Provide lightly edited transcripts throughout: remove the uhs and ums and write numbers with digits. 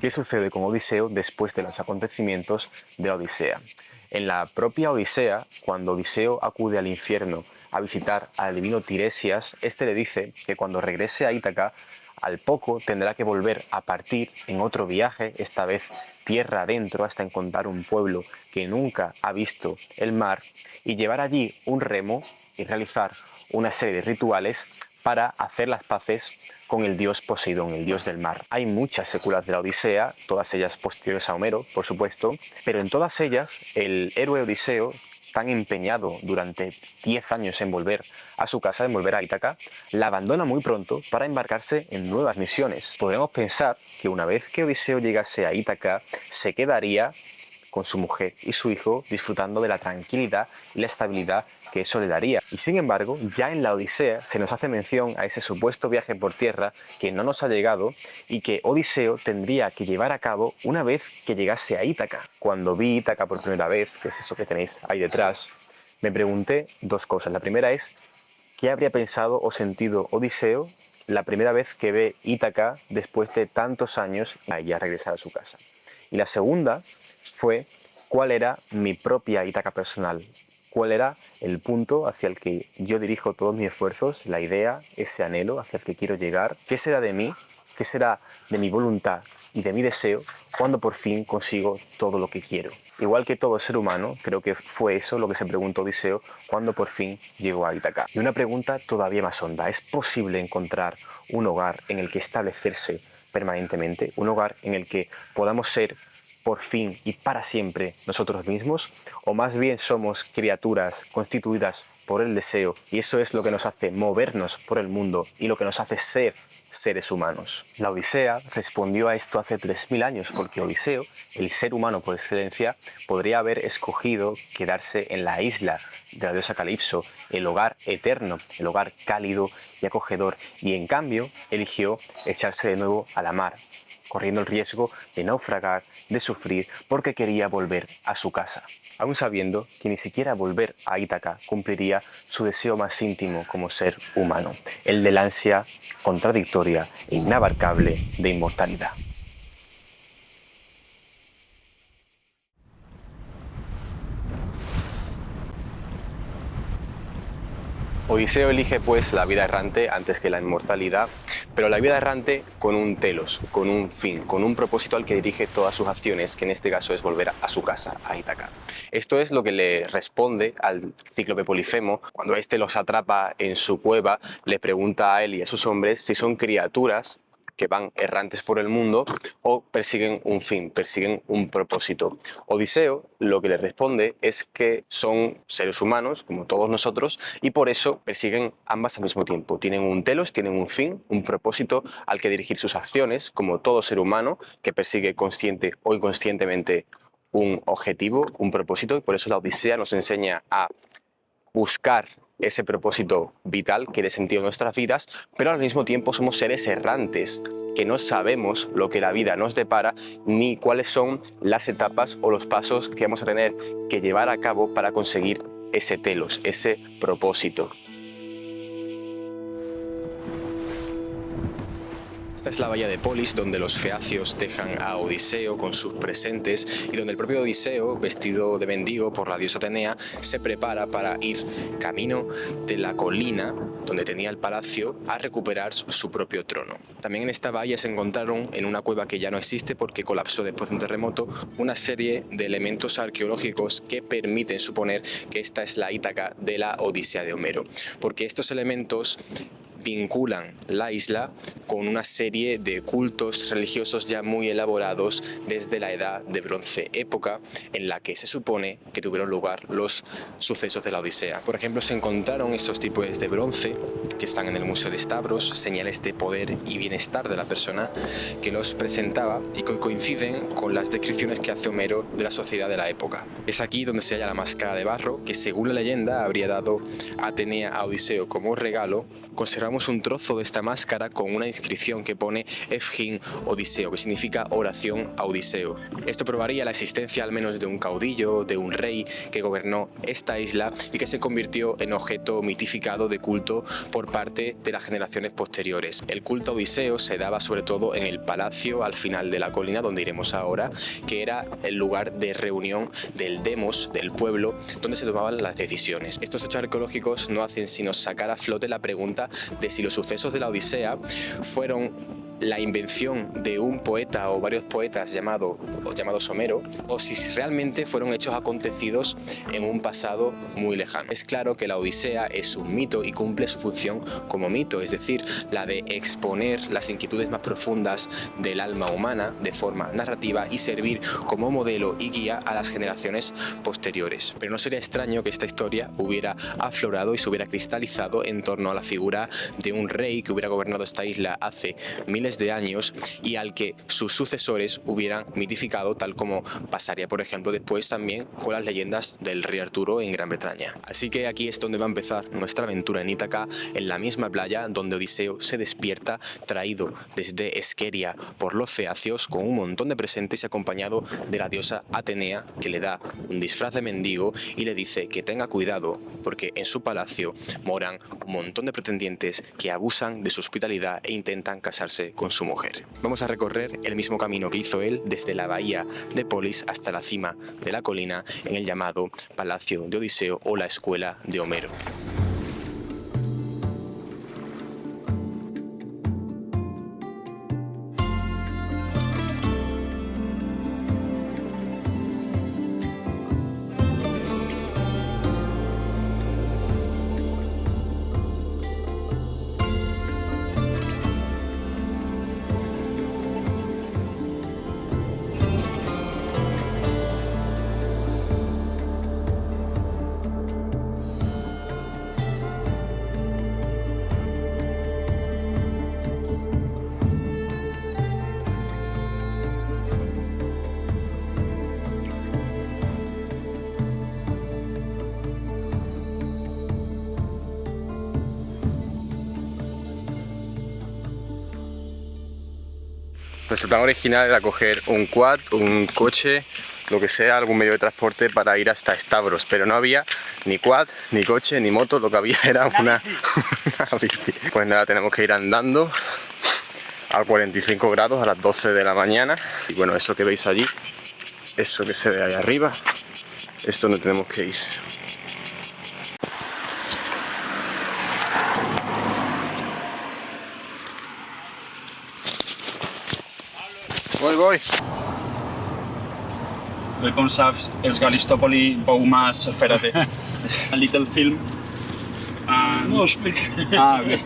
qué sucede con Odiseo después de los acontecimientos de la Odisea. En la propia Odisea, cuando Odiseo acude al infierno a visitar al divino Tiresias, este le dice que cuando regrese a Ítaca, al poco tendrá que volver a partir en otro viaje, esta vez tierra adentro, hasta encontrar un pueblo que nunca ha visto el mar, y llevar allí un remo y realizar una serie de rituales para hacer las paces con el dios Poseidón, el dios del mar. Hay muchas secuelas de la Odisea, todas ellas posteriores a Homero, por supuesto, pero en todas ellas el héroe Odiseo, tan empeñado durante 10 años en volver a su casa, en volver a Ítaca, la abandona muy pronto para embarcarse en nuevas misiones. Podríamos pensar que una vez que Odiseo llegase a Ítaca, se quedaría con su mujer y su hijo disfrutando de la tranquilidad y la estabilidad que eso le daría. Y sin embargo, ya en la Odisea se nos hace mención a ese supuesto viaje por tierra que no nos ha llegado y que Odiseo tendría que llevar a cabo una vez que llegase a Ítaca. Cuando vi Ítaca por primera vez, que es eso que tenéis ahí detrás, me pregunté dos cosas. La primera es, ¿qué habría pensado o sentido Odiseo la primera vez que ve Ítaca después de tantos años y ya regresar a su casa? Y la segunda fue cuál era mi propia Ítaca personal, cuál era el punto hacia el que yo dirijo todos mis esfuerzos, la idea, ese anhelo hacia el que quiero llegar, qué será de mí, qué será de mi voluntad y de mi deseo cuando por fin consigo todo lo que quiero. Igual que todo ser humano, creo que fue eso lo que se preguntó Odiseo cuando por fin llegó a Ítaca. Y una pregunta todavía más honda, ¿es posible encontrar un hogar en el que establecerse permanentemente, un hogar en el que podamos ser por fin y para siempre nosotros mismos, o más bien somos criaturas constituidas por el deseo y eso es lo que nos hace movernos por el mundo y lo que nos hace ser seres humanos? La Odisea respondió a esto hace 3000 años porque Odiseo, el ser humano por excelencia, podría haber escogido quedarse en la isla de la diosa Calipso, el hogar eterno, el hogar cálido y acogedor, y en cambio eligió echarse de nuevo a la mar, corriendo el riesgo de naufragar, de sufrir, porque quería volver a su casa, aún sabiendo que ni siquiera volver a Ítaca cumpliría su deseo más íntimo como ser humano, el del ansia contradictoria e inabarcable de inmortalidad. Odiseo elige pues la vida errante antes que la inmortalidad, pero la vida errante con un telos, con un fin, con un propósito al que dirige todas sus acciones, que en este caso es volver a su casa, a Ítaca. Esto es lo que le responde al cíclope Polifemo cuando éste los atrapa en su cueva, le pregunta a él y a sus hombres si son criaturas que van errantes por el mundo o persiguen un fin, persiguen un propósito. Odiseo lo que le responde es que son seres humanos, como todos nosotros, y por eso persiguen ambas al mismo tiempo. Tienen un telos, tienen un fin, un propósito al que dirigir sus acciones, como todo ser humano que persigue consciente o inconscientemente un objetivo, un propósito, y por eso la Odisea nos enseña a buscar ese propósito vital que dé sentido a nuestras vidas, pero al mismo tiempo somos seres errantes, que no sabemos lo que la vida nos depara ni cuáles son las etapas o los pasos que vamos a tener que llevar a cabo para conseguir ese telos, ese propósito. Esta es la bahía de Polis, donde los feacios dejan a Odiseo con sus presentes y donde el propio Odiseo, vestido de mendigo por la diosa Atenea, se prepara para ir camino de la colina donde tenía el palacio a recuperar su propio trono. También en esta bahía se encontraron, en una cueva que ya no existe porque colapsó después de un terremoto, una serie de elementos arqueológicos que permiten suponer que esta es la Ítaca de la Odisea de Homero, porque estos elementos vinculan la isla con una serie de cultos religiosos ya muy elaborados desde la Edad de Bronce, época en la que se supone que tuvieron lugar los sucesos de la Odisea. Por ejemplo, se encontraron estos tipos de bronce que están en el Museo de Stavros, señales de poder y bienestar de la persona que los presentaba y que coinciden con las descripciones que hace Homero de la sociedad de la época. Es aquí donde se halla la máscara de barro que, según la leyenda, habría dado Atenea a Odiseo como regalo. Conserva encontramos un trozo de esta máscara con una inscripción que pone Efgin Odiseo, que significa oración a Odiseo. Esto probaría la existencia al menos de un caudillo, de un rey que gobernó esta isla y que se convirtió en objeto mitificado de culto por parte de las generaciones posteriores. El culto a Odiseo se daba sobre todo en el palacio al final de la colina, donde iremos ahora, que era el lugar de reunión del demos, del pueblo, donde se tomaban las decisiones. Estos hechos arqueológicos no hacen sino sacar a flote la pregunta de si los sucesos de la Odisea fueron la invención de un poeta o varios poetas llamados Homero, o si realmente fueron hechos acontecidos en un pasado muy lejano. Es claro que la Odisea es un mito y cumple su función como mito, es decir, la de exponer las inquietudes más profundas del alma humana de forma narrativa y servir como modelo y guía a las generaciones posteriores. Pero no sería extraño que esta historia hubiera aflorado y se hubiera cristalizado en torno a la figura de un rey que hubiera gobernado esta isla hace miles de años y al que sus sucesores hubieran mitificado, tal como pasaría por ejemplo después también con las leyendas del rey Arturo en Gran Bretaña. Así que aquí es donde va a empezar nuestra aventura en Ítaca, en la misma playa donde Odiseo se despierta traído desde Esqueria por los feacios con un montón de presentes y acompañado de la diosa Atenea, que le da un disfraz de mendigo y le dice que tenga cuidado porque en su palacio moran un montón de pretendientes que abusan de su hospitalidad e intentan casarse con su mujer. Vamos a recorrer el mismo camino que hizo él desde la bahía de Polis hasta la cima de la colina en el llamado Palacio de Odiseo o la Escuela de Homero. Nuestro plan original era coger un quad, un coche, lo que sea, algún medio de transporte para ir hasta Stavros, pero no había ni quad, ni coche, ni moto, lo que había era una bici. Pues nada, tenemos que ir andando a 45 grados a las 12 de la mañana. Y bueno, eso que veis allí, eso que se ve ahí arriba, es donde tenemos que ir. Voy. Com saps, els Galistòpoli veu más, espérate, a little film. No speak. Ah, bé.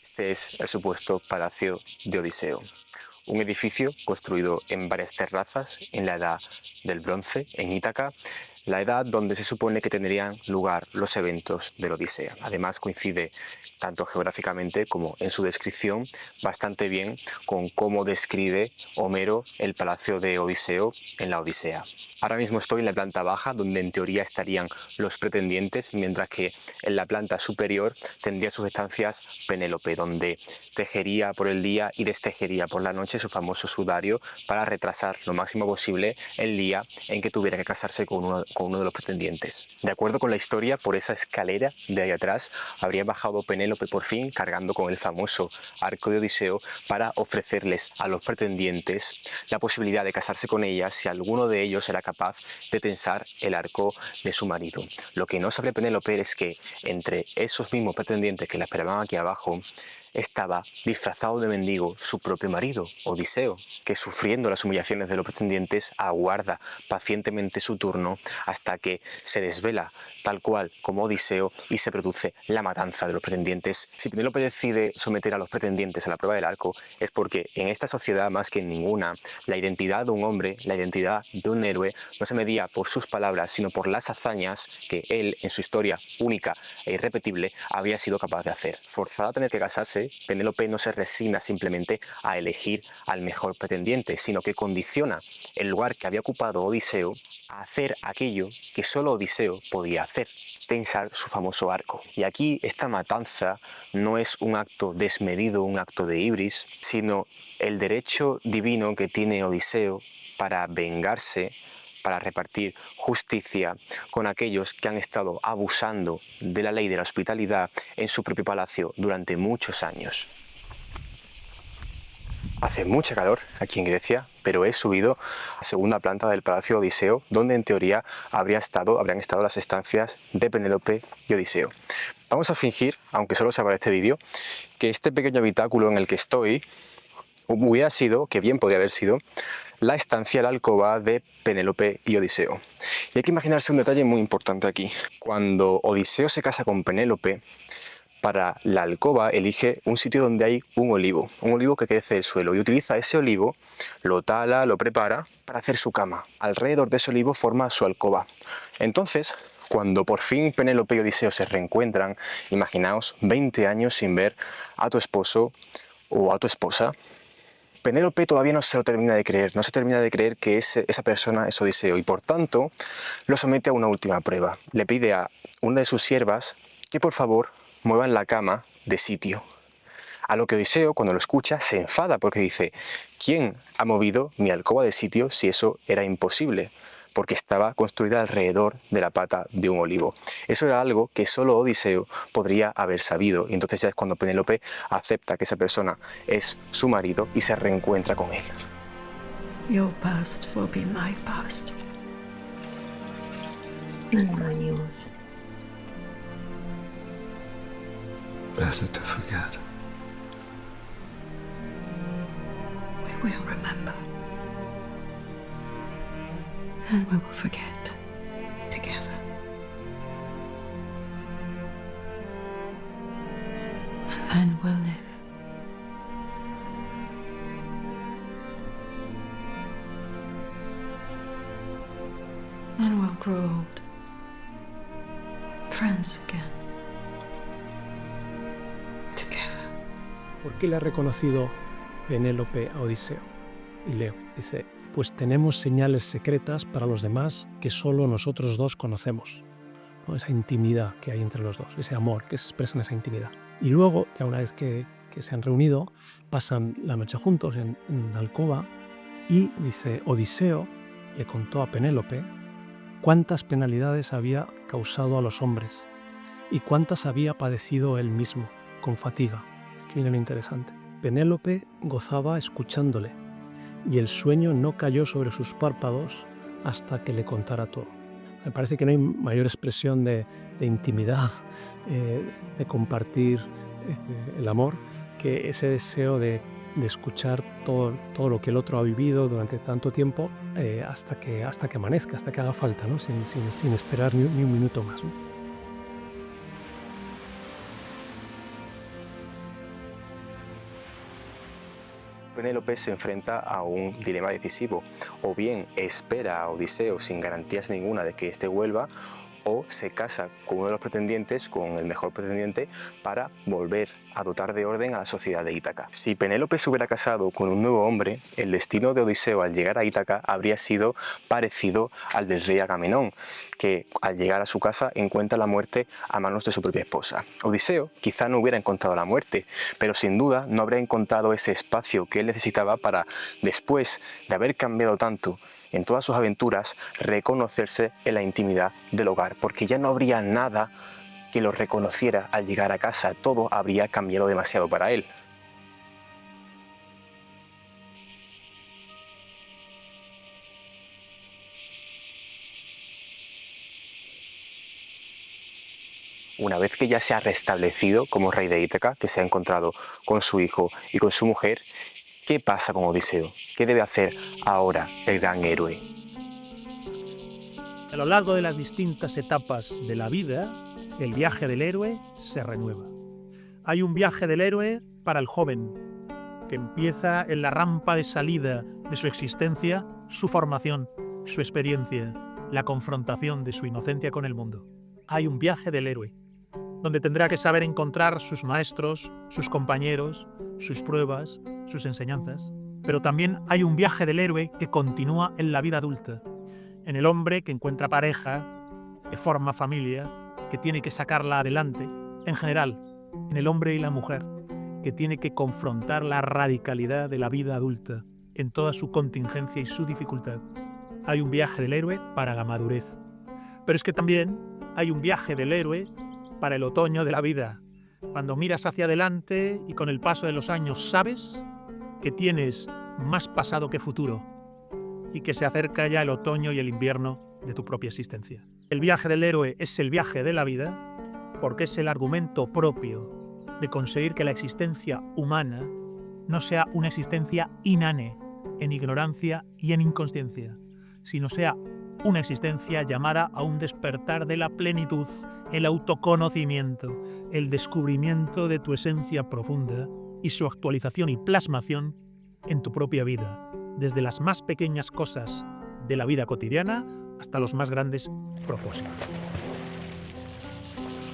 Este es el supuesto Palacio de Odiseo. Un edificio construido en varias terrazas en la Edad del Bronce, en Ítaca, la edad donde se supone que tendrían lugar los eventos de la Odisea. Además coincide tanto geográficamente como en su descripción bastante bien con cómo describe Homero el palacio de Odiseo en la Odisea. Ahora mismo estoy en la planta baja, donde en teoría estarían los pretendientes, mientras que en la planta superior tendría sus estancias Penélope, donde tejería por el día y destejería por la noche su famoso sudario para retrasar lo máximo posible el día en que tuviera que casarse con uno de los pretendientes. De acuerdo con la historia, por esa escalera de ahí atrás habría bajado Penélope por fin cargando con el famoso arco de Odiseo para ofrecerles a los pretendientes la posibilidad de casarse con ella si alguno de ellos era capaz de tensar el arco de su marido. Lo que no sabe Penélope es que entre esos mismos pretendientes que la esperaban aquí abajo estaba disfrazado de mendigo su propio marido, Odiseo, que sufriendo las humillaciones de los pretendientes aguarda pacientemente su turno hasta que se desvela tal cual como Odiseo y se produce la matanza de los pretendientes. Si Penélope decide someter a los pretendientes a la prueba del arco es porque en esta sociedad más que en ninguna la identidad de un hombre, la identidad de un héroe no se medía por sus palabras sino por las hazañas que él en su historia única e irrepetible había sido capaz de hacer. Forzada a tener que casarse casarse, Penélope no se resigna simplemente a elegir al mejor pretendiente, sino que condiciona el lugar que había ocupado Odiseo a hacer aquello que solo Odiseo podía hacer, tensar su famoso arco. Y aquí esta matanza no es un acto desmedido, un acto de ibris, sino el derecho divino que tiene Odiseo para vengarse, para repartir justicia con aquellos que han estado abusando de la ley de la hospitalidad en su propio palacio durante muchos años. Hace mucha calor aquí en Grecia, pero he subido a la segunda planta del Palacio de Odiseo, donde en teoría habrían estado las estancias de Penélope y Odiseo. Vamos a fingir, aunque solo sea para este vídeo, que este pequeño habitáculo en el que estoy hubiera sido, que bien podría haber sido, la estancia, la alcoba de Penélope y Odiseo. Y hay que imaginarse un detalle muy importante aquí. Cuando Odiseo se casa con Penélope, para la alcoba elige un sitio donde hay un olivo que crece del suelo, y utiliza ese olivo, lo tala, lo prepara para hacer su cama. Alrededor de ese olivo forma su alcoba. Entonces, cuando por fin Penélope y Odiseo se reencuentran, imaginaos 20 años sin ver a tu esposo o a tu esposa, Penélope todavía no se lo termina de creer, no se termina de creer que esa persona es Odiseo, y por tanto lo somete a una última prueba. Le pide a una de sus siervas que por favor muevan la cama de sitio. A lo que Odiseo, cuando lo escucha, se enfada porque dice: ¿quién ha movido mi alcoba de sitio si eso era imposible? Porque estaba construida alrededor de la pata de un olivo. Eso era algo que solo Odiseo podría haber sabido, y entonces ya es cuando Penélope acepta que esa persona es su marido y se reencuentra con él. Your past will be my past. And mine yours. Better to forget. We will remember. And we will forget together. And then we'll live. And we'll grow old. Friends again. Together. ¿Por qué le ha reconocido Penélope a Odiseo? Y leo, dice: pues tenemos señales secretas para los demás que solo nosotros dos conocemos, ¿no? Esa intimidad que hay entre los dos, ese amor que se expresa en esa intimidad. Y luego, ya una vez que se han reunido, pasan la noche juntos en la alcoba, y dice: Odiseo le contó a Penélope cuántas penalidades había causado a los hombres y cuántas había padecido él mismo con fatiga. Aquí viene lo interesante. Penélope gozaba escuchándole, y el sueño no cayó sobre sus párpados hasta que le contara todo. Me parece que no hay mayor expresión de intimidad, de compartir el amor, que ese deseo de escuchar todo lo que el otro ha vivido durante tanto tiempo, hasta que amanezca, hasta que haga falta, ¿no? sin esperar ni un minuto más, ¿no? Penélope se enfrenta a un dilema decisivo: o bien espera a Odiseo sin garantías ninguna de que éste vuelva, o se casa con uno de los pretendientes, con el mejor pretendiente, para volver a dotar de orden a la sociedad de Ítaca. Si Penélope se hubiera casado con un nuevo hombre, el destino de Odiseo al llegar a Ítaca habría sido parecido al del rey Agamenón, que al llegar a su casa encuentra la muerte a manos de su propia esposa. Odiseo quizá no hubiera encontrado la muerte, pero sin duda no habría encontrado ese espacio que él necesitaba para, después de haber cambiado tanto en todas sus aventuras, reconocerse en la intimidad del hogar, porque ya no habría nada que lo reconociera al llegar a casa. Todo habría cambiado demasiado para él. Una vez que ya se ha restablecido como rey de Ítaca, que se ha encontrado con su hijo y con su mujer, ¿qué pasa con Odiseo? ¿Qué debe hacer ahora el gran héroe? A lo largo de las distintas etapas de la vida, el viaje del héroe se renueva. Hay un viaje del héroe para el joven, que empieza en la rampa de salida de su existencia, su formación, su experiencia, la confrontación de su inocencia con el mundo. Hay un viaje del héroe. donde tendrá que saber encontrar sus maestros, sus compañeros, sus pruebas, sus enseñanzas. Pero también hay un viaje del héroe que continúa en la vida adulta, en el hombre que encuentra pareja, que forma familia, que tiene que sacarla adelante, en general, en el hombre y la mujer, que tiene que confrontar la radicalidad de la vida adulta en toda su contingencia y su dificultad. Hay un viaje del héroe para la madurez. Pero es que también hay un viaje del héroe para el otoño de la vida, cuando miras hacia adelante y con el paso de los años sabes que tienes más pasado que futuro y que se acerca ya el otoño y el invierno de tu propia existencia. El viaje del héroe es el viaje de la vida porque es el argumento propio de conseguir que la existencia humana no sea una existencia inane, en ignorancia y en inconsciencia, sino sea una existencia llamada a un despertar de la plenitud, el autoconocimiento, el descubrimiento de tu esencia profunda y su actualización y plasmación en tu propia vida, desde las más pequeñas cosas de la vida cotidiana hasta los más grandes propósitos.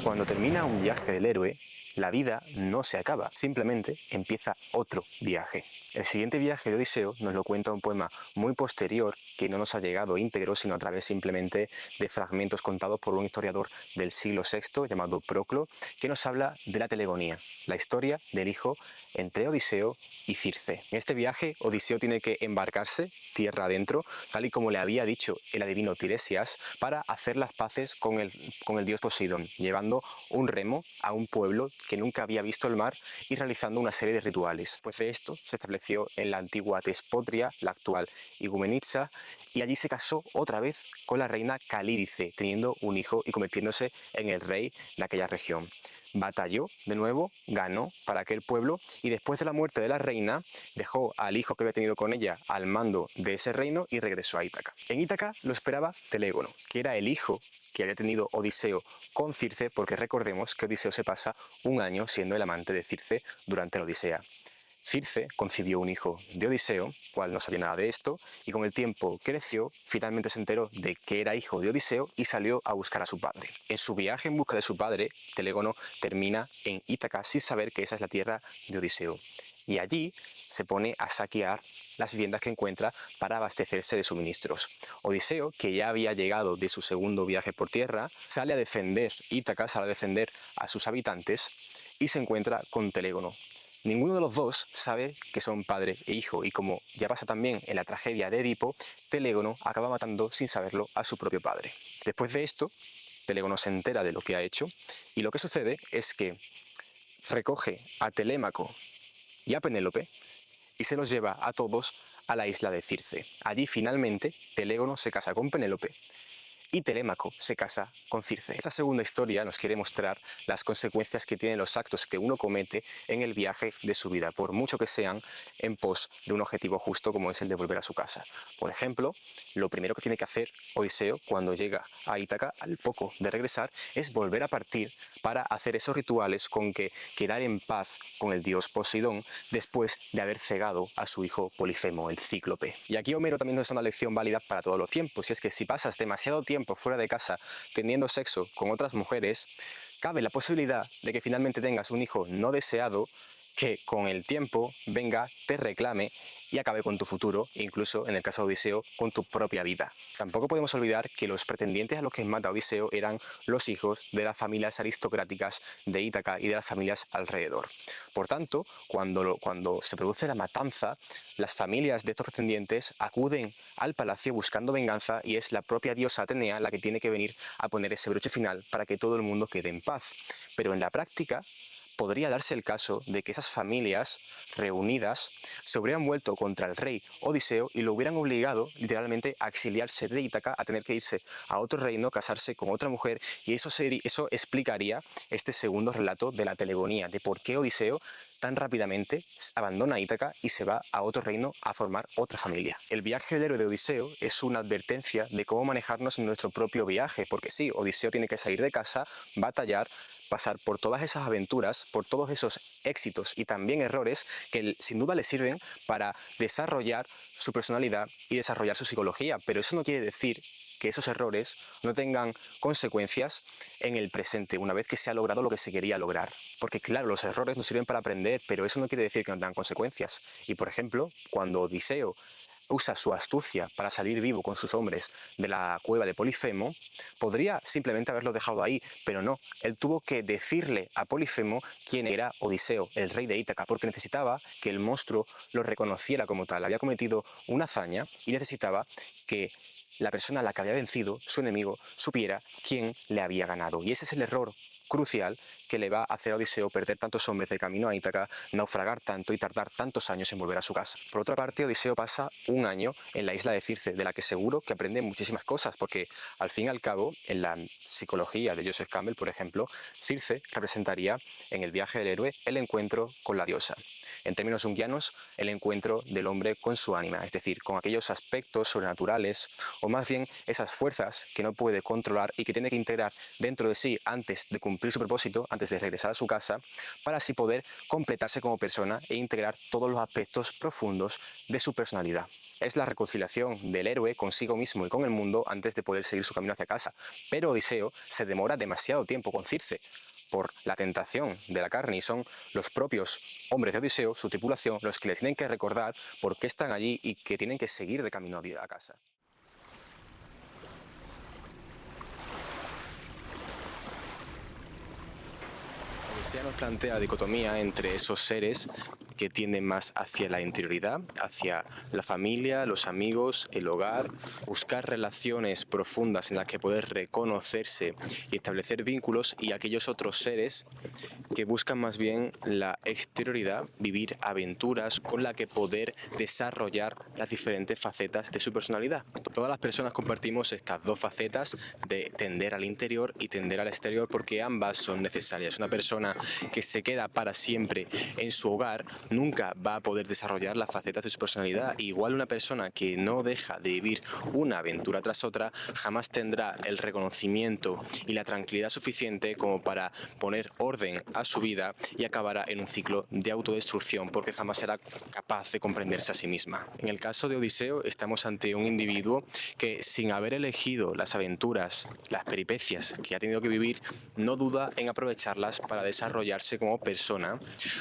Cuando termina un viaje del héroe, la vida no se acaba, simplemente empieza otro viaje. El siguiente viaje de Odiseo nos lo cuenta un poema muy posterior que no nos ha llegado íntegro, sino a través simplemente de fragmentos contados por un historiador del siglo VI llamado Proclo, que nos habla de la telegonía, la historia del hijo entre Odiseo y Circe. En este viaje, Odiseo tiene que embarcarse tierra adentro, tal y como le había dicho el adivino Tiresias, para hacer las paces con el dios Poseidón, llevando un remo a un pueblo que nunca había visto el mar y realizando una serie de rituales. Después de esto se estableció en la antigua Tespotria, la actual Igumenitsa, y allí se casó otra vez con la reina Calídice, teniendo un hijo y convirtiéndose en el rey de aquella región. Batalló de nuevo, ganó para aquel pueblo y después de la muerte de la reina dejó al hijo que había tenido con ella al mando de ese reino y regresó a Ítaca. En Ítaca lo esperaba Telégono, que era el hijo que había tenido Odiseo con Circe, porque recordemos que Odiseo se pasa un año siendo el amante de Circe durante la Odisea. Circe concibió un hijo de Odiseo, cual no sabía nada de esto, y con el tiempo creció, finalmente se enteró de que era hijo de Odiseo y salió a buscar a su padre. En su viaje en busca de su padre, Telégono termina en Ítaca sin saber que esa es la tierra de Odiseo. Y allí se pone a saquear las viviendas que encuentra para abastecerse de suministros. Odiseo, que ya había llegado de su segundo viaje por tierra, sale a defender Ítaca, sale a defender a sus habitantes y se encuentra con Telégono. Ninguno de los dos sabe que son padre e hijo, y como ya pasa también en la tragedia de Edipo, Telégono acaba matando sin saberlo a su propio padre. Después de esto, Telégono se entera de lo que ha hecho, y lo que sucede es que recoge a Telémaco y a Penélope y se los lleva a todos a la isla de Circe. Allí finalmente Telégono se casa con Penélope y Telémaco se casa con Circe. Esta segunda historia nos quiere mostrar las consecuencias que tienen los actos que uno comete en el viaje de su vida, por mucho que sean en pos de un objetivo justo como es el de volver a su casa. Por ejemplo, lo primero que tiene que hacer Odiseo cuando llega a Ítaca, al poco de regresar, es volver a partir para hacer esos rituales con que quedar en paz con el dios Poseidón después de haber cegado a su hijo Polifemo, el cíclope. Y aquí Homero también nos da una lección válida para todos los tiempos, y es que si pasas demasiado tiempo fuera de casa teniendo sexo con otras mujeres, cabe la posibilidad de que finalmente tengas un hijo no deseado que con el tiempo venga, te reclame y acabe con tu futuro, incluso en el caso de Odiseo, con tu propia vida. Tampoco podemos olvidar que los pretendientes a los que mata Odiseo eran los hijos de las familias aristocráticas de Ítaca y de las familias alrededor. Por tanto, cuando se produce la matanza, las familias de estos pretendientes acuden al palacio buscando venganza, y es la propia diosa Atenea la que tiene que venir a poner ese broche final para que todo el mundo quede en paz. Pero en la práctica podría darse el caso de que esas familias reunidas se hubieran vuelto contra el rey Odiseo y lo hubieran obligado literalmente a exiliarse de Ítaca, a tener que irse a otro reino, casarse con otra mujer, y eso explicaría este segundo relato de la telegonía, de por qué Odiseo tan rápidamente abandona Ítaca y se va a otro reino a formar otra familia. El viaje del héroe de Odiseo es una advertencia de cómo manejarnos en nuestro propio viaje, porque sí, Odiseo tiene que salir de casa, batallar, pasar por todas esas aventuras, por todos esos éxitos y también errores que sin duda le sirven para desarrollar su personalidad y desarrollar su psicología, pero eso no quiere decir que esos errores no tengan consecuencias en el presente, una vez que se ha logrado lo que se quería lograr. Porque claro, los errores nos sirven para aprender, pero eso no quiere decir que no tengan consecuencias. Y por ejemplo, cuando Odiseo usa su astucia para salir vivo con sus hombres de la cueva de Polifemo, podría simplemente haberlo dejado ahí, pero no. Él tuvo que decirle a Polifemo quién era Odiseo, el rey de Ítaca, porque necesitaba que el monstruo lo reconociera como tal. Había cometido una hazaña y necesitaba que la persona a la que había vencido, su enemigo, supiera quién le había ganado. Y ese es el error crucial que le va a hacer a Odiseo perder tantos hombres de camino a Ítaca, naufragar tanto y tardar tantos años en volver a su casa. Por otra parte, Odiseo pasa un año en la isla de Circe, de la que seguro que aprende muchísimas cosas, porque al fin y al cabo, en la psicología de Joseph Campbell, por ejemplo, Circe representaría en el viaje del héroe el encuentro con la diosa. En términos junguianos, el encuentro del hombre con su ánima, es decir, con aquellos aspectos sobrenaturales, o más bien esas fuerzas que no puede controlar y que tiene que integrar dentro de sí antes de cumplir su propósito, antes de regresar a su casa, para así poder completarse como persona e integrar todos los aspectos profundos de su personalidad. Es la reconciliación del héroe consigo mismo y con el mundo antes de poder seguir su camino hacia casa. Pero Odiseo se demora demasiado tiempo con Circe por la tentación de la carne, y son los propios hombres de Odiseo, su tripulación, los que le tienen que recordar por qué están allí y que tienen que seguir de camino a casa. Odisea nos plantea dicotomía entre esos seres que tienden más hacia la interioridad, hacia la familia, los amigos, el hogar, buscar relaciones profundas en las que poder reconocerse y establecer vínculos, y aquellos otros seres que buscan más bien la exterioridad, vivir aventuras con la que poder desarrollar las diferentes facetas de su personalidad. Todas las personas compartimos estas dos facetas de tender al interior y tender al exterior, porque ambas son necesarias. Una persona que se queda para siempre en su hogar nunca va a poder desarrollar las facetas de su personalidad. Igual una persona que no deja de vivir una aventura tras otra jamás tendrá el reconocimiento y la tranquilidad suficiente como para poner orden a su vida, y acabará en un ciclo de autodestrucción porque jamás será capaz de comprenderse a sí misma. En el caso de Odiseo estamos ante un individuo que, sin haber elegido las aventuras, las peripecias que ha tenido que vivir, no duda en aprovecharlas para desarrollarse como persona,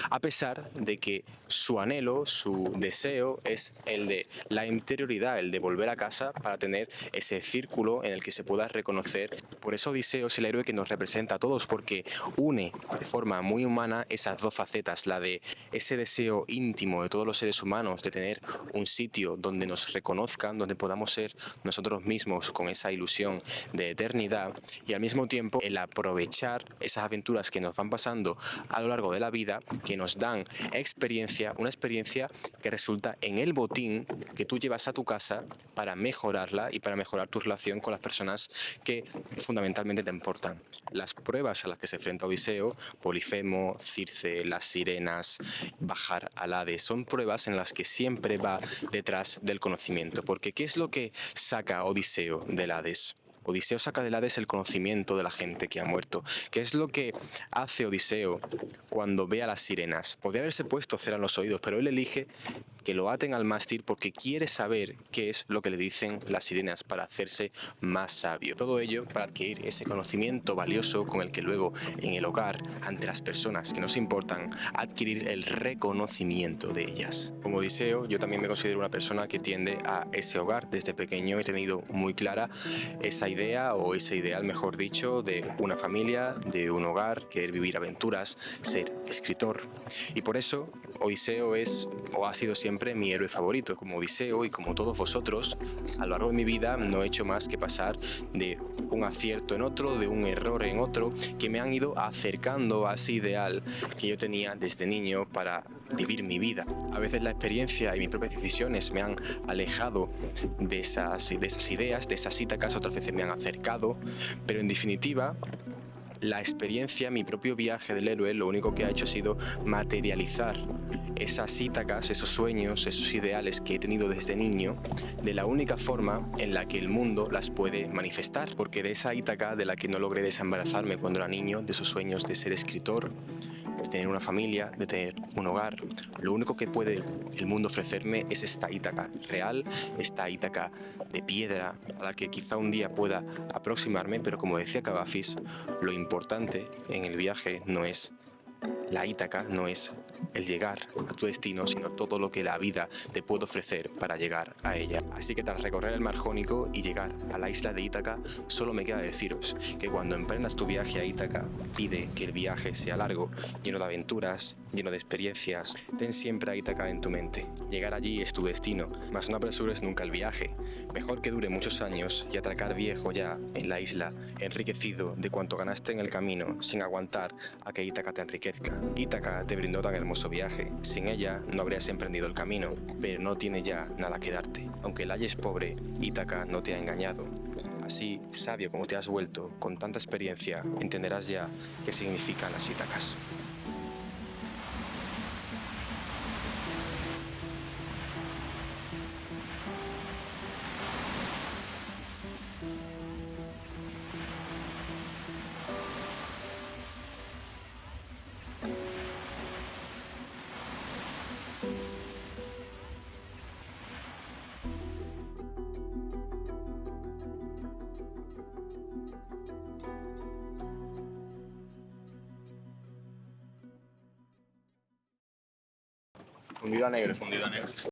a pesar de que su anhelo, su deseo es el de la interioridad, el de volver a casa para tener ese círculo en el que se pueda reconocer. Por eso Odiseo es el héroe que nos representa a todos, porque une de forma muy humana esas dos facetas, la de ese deseo íntimo de todos los seres humanos de tener un sitio donde nos reconozcan, donde podamos ser nosotros mismos con esa ilusión de eternidad, y al mismo tiempo el aprovechar esas aventuras que nos van pasando a lo largo de la vida, que nos dan experiencia, una experiencia que resulta en el botín que tú llevas a tu casa para mejorarla y para mejorar tu relación con las personas que fundamentalmente te importan. Las pruebas a las que se enfrenta Odiseo, Polifemo, Circe, las sirenas, bajar al Hades, son pruebas en las que siempre va detrás del conocimiento. Porque ¿qué es lo que saca Odiseo del Hades? Odiseo saca del Hades el conocimiento de la gente que ha muerto. ¿Qué es lo que hace Odiseo cuando ve a las sirenas? Podría haberse puesto cera en los oídos, pero él elige que lo aten al mástil porque quiere saber qué es lo que le dicen las sirenas para hacerse más sabio. Todo ello para adquirir ese conocimiento valioso con el que luego en el hogar, ante las personas que nos importan, adquirir el reconocimiento de ellas. Como Odiseo, yo también me considero una persona que tiende a ese hogar. Desde pequeño he tenido muy clara esa idea, o ese ideal mejor dicho, de una familia, de un hogar, querer vivir aventuras, ser escritor. Y por eso Odiseo es o ha sido siempre mi héroe favorito. Como Odiseo y como todos vosotros, a lo largo de mi vida no he hecho más que pasar de un acierto en otro, de un error en otro, que me han ido acercando a ese ideal que yo tenía desde niño para vivir mi vida. A veces la experiencia y mis propias decisiones me han alejado de esas ideas, de esas Ítacas, otras veces me han acercado, pero en definitiva la experiencia, mi propio viaje del héroe, lo único que ha hecho ha sido materializar esas Ítacas, esos sueños, esos ideales que he tenido desde niño, de la única forma en la que el mundo las puede manifestar. Porque de esa Ítaca de la que no logré desembarazarme cuando era niño, de esos sueños de ser escritor, de tener una familia, de tener un hogar. Lo único que puede el mundo ofrecerme es esta Ítaca real, esta Ítaca de piedra, a la que quizá un día pueda aproximarme, pero como decía Cavafis, lo importante en el viaje no es la Ítaca, no es el llegar a tu destino, sino todo lo que la vida te puede ofrecer para llegar a ella. Así que tras recorrer el mar Jónico y llegar a la isla de Ítaca, solo me queda deciros que cuando emprendas tu viaje a Ítaca, pide que el viaje sea largo, lleno de aventuras, lleno de experiencias. Ten siempre a Ítaca en tu mente. Llegar allí es tu destino, mas no apresures nunca el viaje. Mejor que dure muchos años y atracar viejo ya en la isla, enriquecido de cuanto ganaste en el camino, sin aguantar a que Ítaca te enriquezca. Ítaca te brindó tan hermoso viaje, sin ella no habrías emprendido el camino, pero no tiene ya nada que darte. Aunque la halles pobre, Ítaca no te ha engañado. Así, sabio como te has vuelto, con tanta experiencia, entenderás ya qué significan las Ítacas. Fundido a negro, fundido a negro.